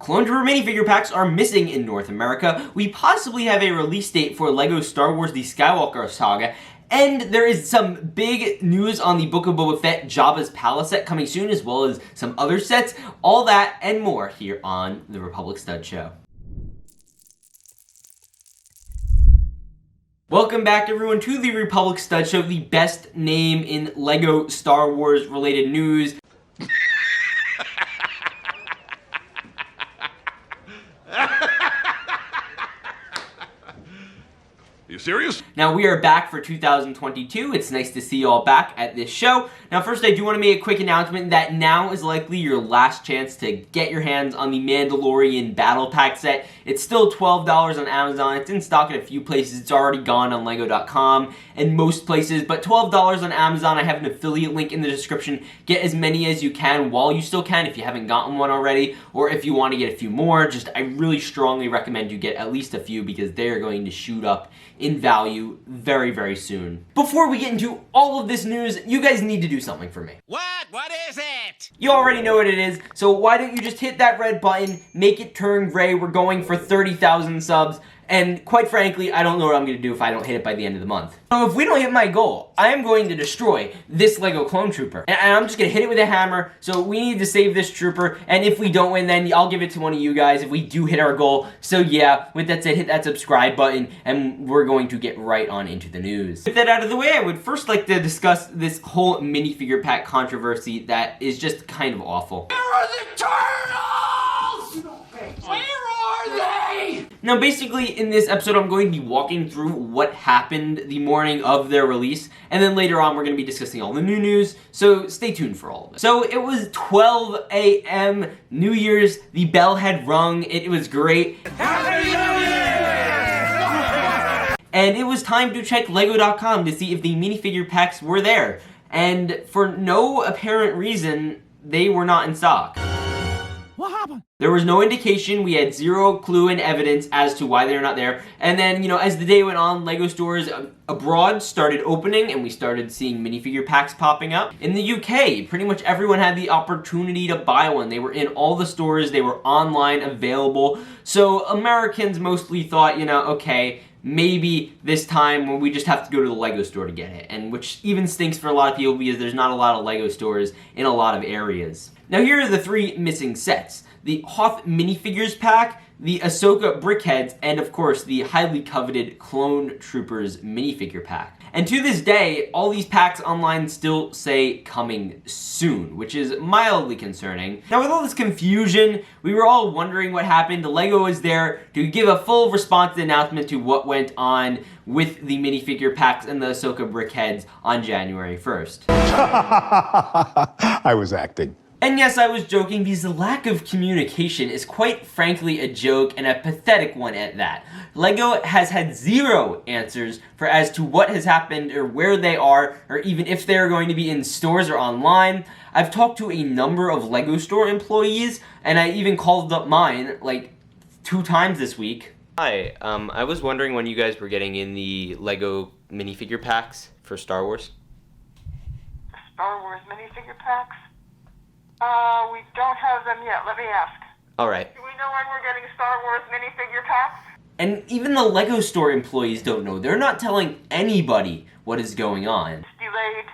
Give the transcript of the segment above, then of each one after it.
Clone Trooper minifigure packs are missing in North America. We possibly have a release date for LEGO Star Wars The Skywalker Saga. And there is some big news on the Book of Boba Fett Jabba's Palace set coming soon, as well as some other sets. All that and more here on the Republic Stud Show. Welcome back, everyone, to the Republic Stud Show, the best name in LEGO Star Wars related news. You serious? Now, we are back for 2022. It's nice to see you all back at this show. Now, first, I do want to make a quick announcement that now is likely your last chance to get your hands on the Mandalorian Battle Pack set. It's still $12 on Amazon. It's in stock at a few places. It's already gone on Lego.com and most places, but $12 on Amazon. I have an affiliate link in the description. Get as many as you can while you still can if you haven't gotten one already, or if you want to get a few more. I really strongly recommend you get at least a few because they are going to shoot up in value very, very soon. Before we get into all of this news, you guys need to do something for me. What? What is it? You already know what it is, so why don't you just hit that red button, make it turn gray. We're going for 30,000 subs. And quite frankly, I don't know what I'm going to do if I don't hit it by the end of the month. So if we don't hit my goal, I am going to destroy this LEGO Clone Trooper. And I'm just going to hit it with a hammer, so we need to save this trooper. And if we don't win, then I'll give it to one of you guys if we do hit our goal. So yeah, with that said, hit that subscribe button, and we're going to get right on into the news. With that out of the way, I would first like to discuss this whole minifigure pack controversy that is just kind of awful. Where are the turtles? Where are they? Now, basically, in this episode, I'm going to be walking through what happened the morning of their release, and then later on, we're going to be discussing all the new news, so stay tuned for all of it. So, it was 12 a.m., New Year's, the bell had rung, it was great. Happy New Year! And it was time to check Lego.com to see if the minifigure packs were there, and for no apparent reason, they were not in stock. What happened? There was no indication. We had zero clue and evidence as to why they're not there. And then, as the day went on, LEGO stores abroad started opening and we started seeing minifigure packs popping up. In the UK, pretty much everyone had the opportunity to buy one. They were in all the stores. They were online available. So Americans mostly thought, okay, maybe this time we just have to go to the LEGO store to get it. And which even stinks for a lot of people because there's not a lot of LEGO stores in a lot of areas. Now here are the three missing sets. The Hoth minifigures pack, the Ahsoka brickheads, and of course the highly coveted Clone Troopers minifigure pack. And to this day, all these packs online still say coming soon, which is mildly concerning. Now with all this confusion, we were all wondering what happened. LEGO is there to give a full response and announcement to what went on with the minifigure packs and the Ahsoka brickheads on January 1st. I was acting. And yes, I was joking because the lack of communication is quite frankly a joke and a pathetic one at that. LEGO has had zero answers as to what has happened or where they are or even if they're going to be in stores or online. I've talked to a number of LEGO store employees and I even called up mine like 2 times this week. Hi, I was wondering when you guys were getting in the LEGO minifigure packs for Star Wars. Star Wars minifigure packs? We don't have them yet. Let me ask. Alright. Do we know when we're getting Star Wars minifigure packs? And even the LEGO store employees don't know. They're not telling anybody what is going on. It's delayed,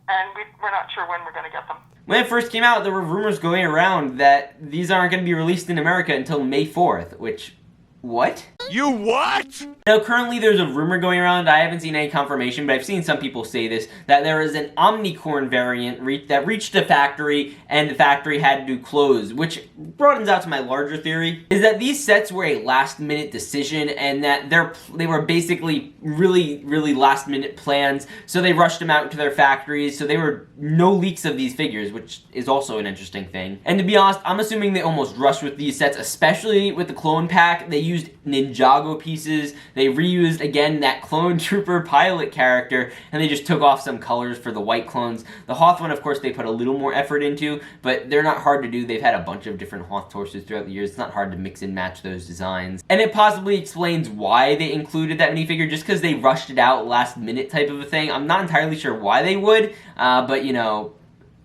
and we're not sure when we're going to get them. When it first came out, there were rumors going around that these aren't going to be released in America until May 4th, which... what? You what? Now, currently there's a rumor going around, I haven't seen any confirmation, but I've seen some people say this, that there is an Omnicorn variant that reached the factory, and the factory had to close, which broadens out to my larger theory, is that these sets were a last-minute decision, and that they were basically really, really last-minute plans, so they rushed them out to their factories, so there were no leaks of these figures, which is also an interesting thing. And to be honest, I'm assuming they almost rushed with these sets, especially with the clone pack. They used Ninjago pieces, they reused again that Clone Trooper pilot character, and they just took off some colors for the white clones. The Hoth one, of course, they put a little more effort into, but they're not hard to do. They've had a bunch of different Hoth torsos throughout the years. It's not hard to mix and match those designs. And it possibly explains why they included that minifigure, just because they rushed it out last minute type of a thing. I'm not entirely sure why they would, but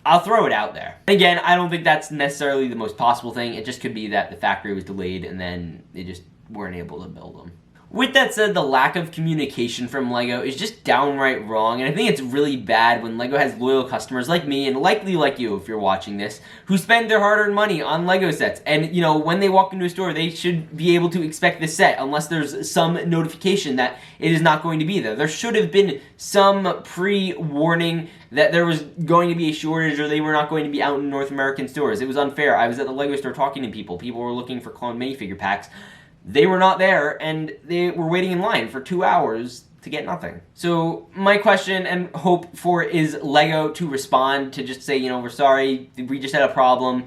I'll throw it out there. Again, I don't think that's necessarily the most possible thing. It just could be that the factory was delayed and then they just weren't able to build them. With that said, the lack of communication from LEGO is just downright wrong, and I think it's really bad when LEGO has loyal customers like me, and likely like you if you're watching this, who spend their hard-earned money on LEGO sets. And, you know, when they walk into a store, they should be able to expect this set, unless there's some notification that it is not going to be there. There should have been some pre-warning that there was going to be a shortage or they were not going to be out in North American stores. It was unfair. I was at the LEGO store talking to people. People were looking for clone minifigure packs. They were not there, and they were waiting in line for 2 hours to get nothing. So my question and hope for is LEGO to respond, to just say, you know, we're sorry, we just had a problem.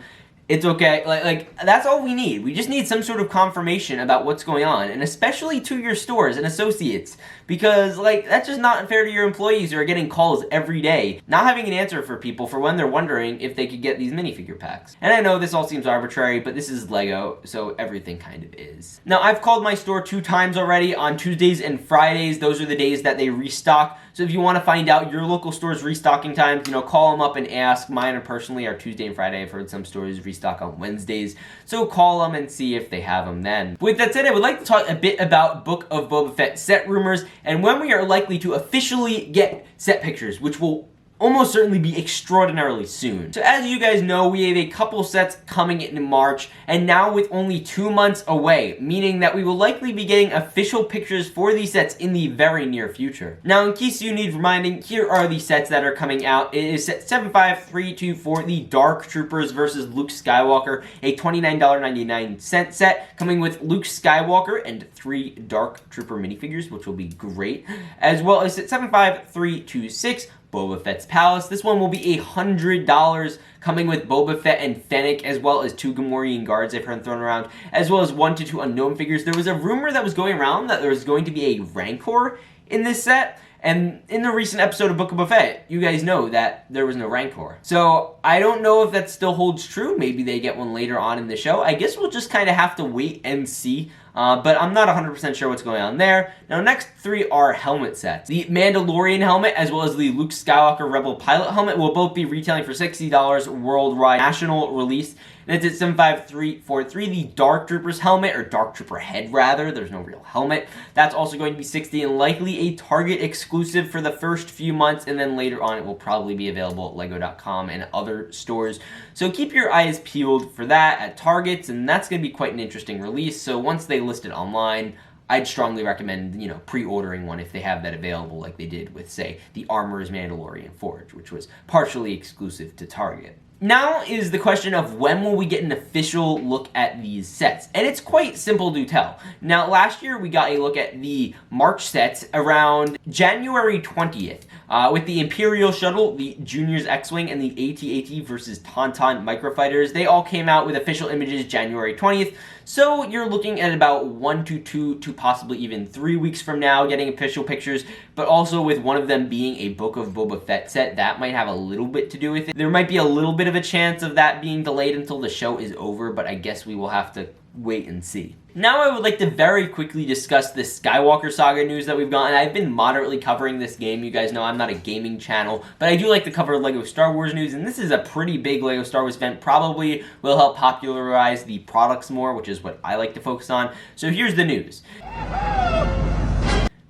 It's okay. Like that's all we need. We just need some sort of confirmation about what's going on, and especially to your stores and associates, because like that's just not fair to your employees who are getting calls every day, not having an answer for people for when they're wondering if they could get these minifigure packs. And I know this all seems arbitrary, but this is LEGO, so everything kind of is. Now, I've called my store 2 times already on Tuesdays and Fridays. Those are the days that they restock. So if you want to find out your local store's restocking times, you know, call them up and ask. Mine personally are Tuesday and Friday. I've heard some stores restock on Wednesdays. So call them and see if they have them then. With that said, I would like to talk a bit about Book of Boba Fett set rumors and when we are likely to officially get set pictures, which will almost certainly be extraordinarily soon. So as you guys know, we have a couple sets coming in March, and now with only 2 months away, meaning that we will likely be getting official pictures for these sets in the very near future. Now, in case you need reminding, here are the sets that are coming out. It is set 75324, the Dark Troopers versus Luke Skywalker, a $29.99 set, coming with Luke Skywalker and 3 Dark Trooper minifigures, which will be great, as well as set 75326, Boba Fett's Palace. This one will be $100, coming with Boba Fett and Fennec, as well as 2 Gamorrean guards I've heard thrown around, as well as 1 to 2 unknown figures. There was a rumor that was going around that there was going to be a Rancor in this set, and in the recent episode of Book of Boba Fett, you guys know that there was no Rancor. So I don't know if that still holds true. Maybe they get one later on in the show. I guess we'll just kind of have to wait and see. But I'm not 100% sure what's going on there. Now, next 3 are helmet sets. The Mandalorian helmet, as well as the Luke Skywalker Rebel Pilot helmet, will both be retailing for $60 worldwide national release. And it's at 75343. The Dark Troopers helmet, or Dark Trooper head rather, there's no real helmet. That's also going to be $60 and likely a Target exclusive for the first few months, and then later on it will probably be available at lego.com and other stores. So keep your eyes peeled for that at Targets, and that's going to be quite an interesting release. So once they list it online, I'd strongly recommend, you know, pre-ordering one if they have that available, like they did with, say, the Armor's Mandalorian Forge, which was partially exclusive to Target. Now is the question of when will we get an official look at these sets, and it's quite simple to tell. Now, last year we got a look at the March sets around January 20th. With the Imperial Shuttle, the Junior's X-Wing, and the AT-AT versus Tauntaun Microfighters. They all came out with official images January 20th, so you're looking at about 1 to 2 to possibly even 3 weeks from now getting official pictures, but also with one of them being a Book of Boba Fett set, that might have a little bit to do with it. There might be a little bit of a chance of that being delayed until the show is over, but I guess we will have to wait and see. Now I would like to very quickly discuss the Skywalker Saga news that we've gotten. I've been moderately covering this game. You guys know I'm not a gaming channel, but I do like to cover LEGO Star Wars news, and this is a pretty big LEGO Star Wars event. Probably will help popularize the products more, which is what I like to focus on. So here's the news.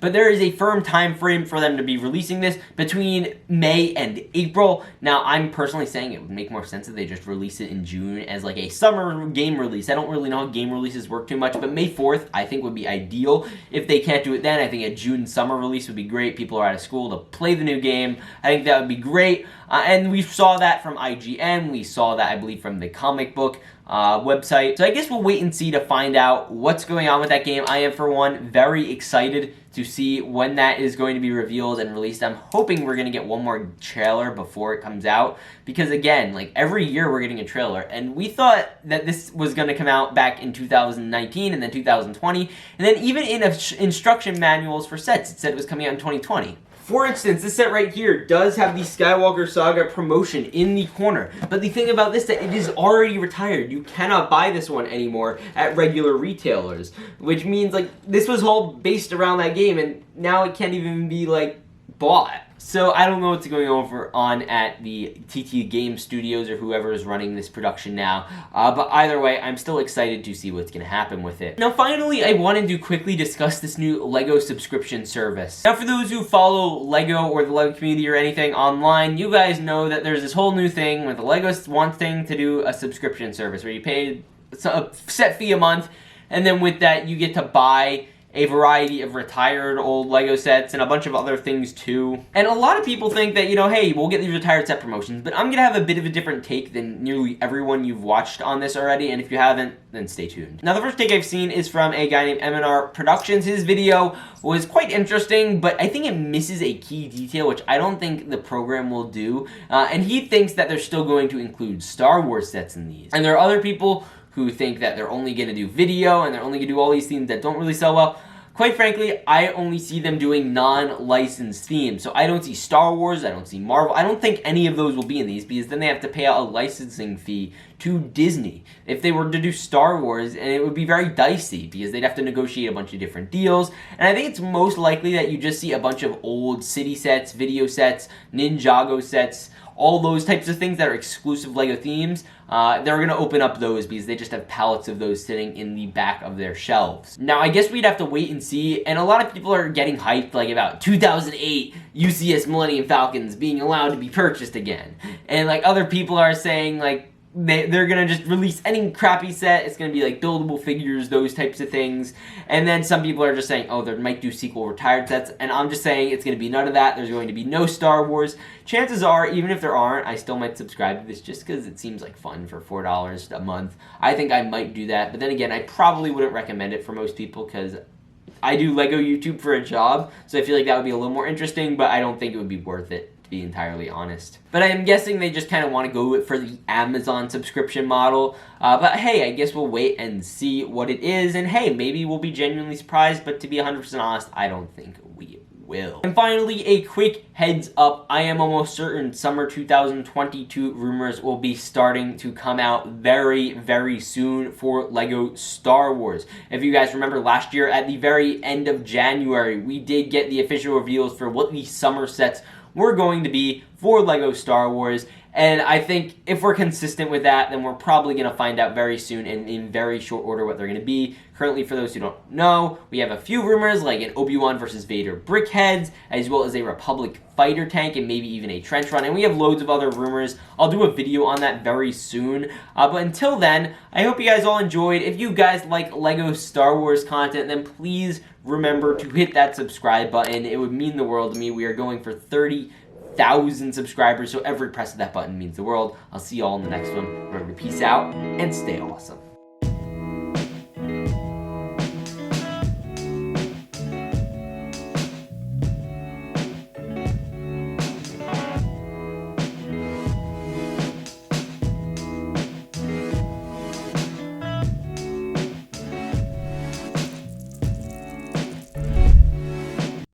But there is a firm time frame for them to be releasing this between May and April. Now, I'm personally saying it would make more sense if they just release it in June as like a summer game release. I don't really know how game releases work too much, but May 4th I think would be ideal. If they can't do it then, I think a June summer release would be great. People are out of school to play the new game. I think that would be great. And we saw that from IGN. We saw that, I believe, from the comic book website. So I guess we'll wait and see to find out what's going on with that game. I am, for one, very excited to see when that is going to be revealed and released. I'm hoping we're going to get one more trailer before it comes out, because again, like every year we're getting a trailer, and we thought that this was going to come out back in 2019 and then 2020, and then even in instruction manuals for sets it said it was coming out in 2020. For instance, this set right here does have the Skywalker Saga promotion in the corner, but the thing about this set, it is already retired. You cannot buy this one anymore at regular retailers, which means like this was all based around that game, and now it can't even be like bought. So I don't know what's going on at the TT Game Studios or whoever is running this production now, but either way, I'm still excited to see what's going to happen with it. Now finally, I wanted to quickly discuss this new LEGO subscription service. Now for those who follow LEGO or the LEGO community or anything online, you guys know that there's this whole new thing with the LEGO wanting to do a subscription service where you pay a set fee a month, and then with that you get to buy a variety of retired old LEGO sets and a bunch of other things too. And a lot of people think that, you know, hey, we'll get these retired set promotions, but I'm gonna have a bit of a different take than nearly everyone you've watched on this already, and if you haven't, then stay tuned. Now the first take I've seen is from a guy named M&R Productions. His video was quite interesting, but I think it misses a key detail, which I don't think the program will do, and he thinks that they're still going to include Star Wars sets in these. And there are other people who think that they're only going to do video and they're only going to do all these themes that don't really sell well. Quite frankly, I only see them doing non-licensed themes. So I don't see Star Wars, I don't see Marvel. I don't think any of those will be in these because then they have to pay out a licensing fee to Disney if they were to do Star Wars, and it would be very dicey because they'd have to negotiate a bunch of different deals. And I think it's most likely that you just see a bunch of old city sets, video sets, Ninjago sets, all those types of things that are exclusive LEGO themes. They're going to open up those because they just have pallets of those sitting in the back of their shelves. Now, I guess we'd have to wait and see, and a lot of people are getting hyped like about 2008 UCS Millennium Falcons being allowed to be purchased again. And like other people are saying like they're gonna just release any crappy set. It's gonna be like buildable figures, those types of things. And then some people are just saying, oh, they might do sequel retired sets. And I'm just saying it's gonna be none of that. There's going to be no Star Wars. Chances are, even if there aren't, I still might subscribe to this just because it seems like fun for $4 a month. I think I might do that. But then again, I probably wouldn't recommend it for most people because I do LEGO YouTube for a job. So I feel like that would be a little more interesting, but I don't think it would be worth it, to be entirely honest. But I'm guessing they just kind of want to go for the Amazon subscription model. But hey, I guess we'll wait and see what it is. And hey, maybe we'll be genuinely surprised. But to be 100% honest, I don't think we will. And finally, a quick heads up. I am almost certain summer 2022 rumors will be starting to come out very, very soon for LEGO Star Wars. If you guys remember last year at the very end of January, we did get the official reveals for what the summer sets were going to be for LEGO Star Wars. And I think if we're consistent with that, then we're probably going to find out very soon and in very short order what they're going to be. Currently, for those who don't know, we have a few rumors like an Obi-Wan versus Vader brick heads, as well as a Republic fighter tank and maybe even a trench run. And we have loads of other rumors. I'll do a video on that very soon. But until then, I hope you guys all enjoyed. If you guys like LEGO Star Wars content, then please remember to hit that subscribe button. It would mean the world to me. We are going for 30,000 subscribers, so every press of that button means the world. I'll see you all in the next one. Remember to peace out and stay awesome.